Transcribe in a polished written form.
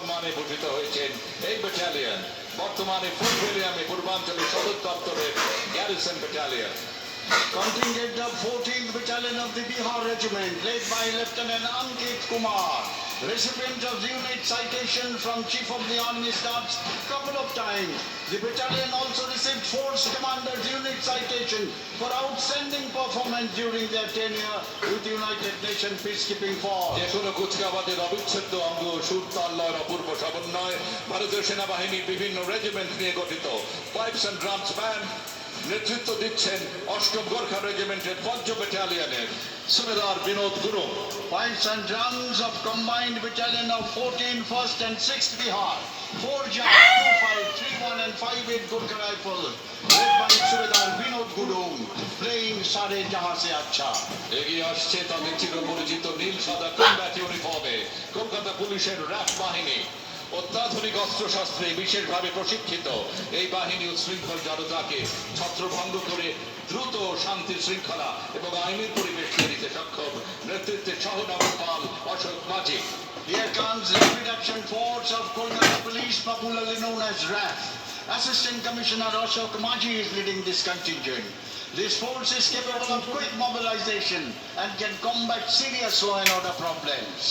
সম্মানে ভূষিত হয়েছেন এই ব্যাটালিয়ন বর্তমানে ফোর্ট উইলিয়ামে পূর্বাঞ্চলের সদর দপ্তরের garrison battalion. Contingent of 14th Battalion of the Bihar Regiment, led by Lieutenant Ankit Kumar, recipient of unit citation from Chief of the Army Staff couple of times. The battalion also received Force Commander's unit citation for outstanding performance during their tenure with the United Nations Peacekeeping Force. যে কোনো কুচকাওয়াজের অবিচ্ছেদ্য অঙ্গ সুরতাল্লয়ের অপূর্ব সমন্বয় ভারতীয় সেনাবাহিনীর বিভিন্ন regiment নিয়ে গঠিত পাইপস অ্যান্ড ড্রামস ব্যান্ড নেতৃত্ব দিচ্ছেন অষ্টম গোর্খা রেজিমেন্টের পঞ্চ ব্যাটালিয়নের সুবেদার Binod Gurung. Pipes and drums of combined battalion of 14 1st and 6th Bihar, 4 JAT, 25, 31 and 58 Gurkha Rifle, led by Subedar Vinod Gurung, playing Sare Jahan Se Acha. এগিয়ে আসছে তাদের চিরপরিচিত নীল সাদা কমব্যাট ইউনিফর্মে কলকাতা পুলিশের র্যাফ বাহিনী। অত্যাধুনিক অস্ত্রশস্ত্রে বিশেষভাবে প্রশিক্ষিত এই বাহিনী উচ্ছৃঙ্খল জনতাকে ছত্রভঙ্গ করে দ্রুত শান্তি শৃঙ্খলা এবং আইনের পরিবেশ তৈরিতে সক্ষম নেতৃত্বে সহনগর পাল অশোক মাঝি। Here comes Rapid Action Force of Kolkata Police, popularly known as RAF. Assistant Commissioner Ashok Maji is leading this contingent. This force is capable of quick mobilization and can combat serious law and order problems.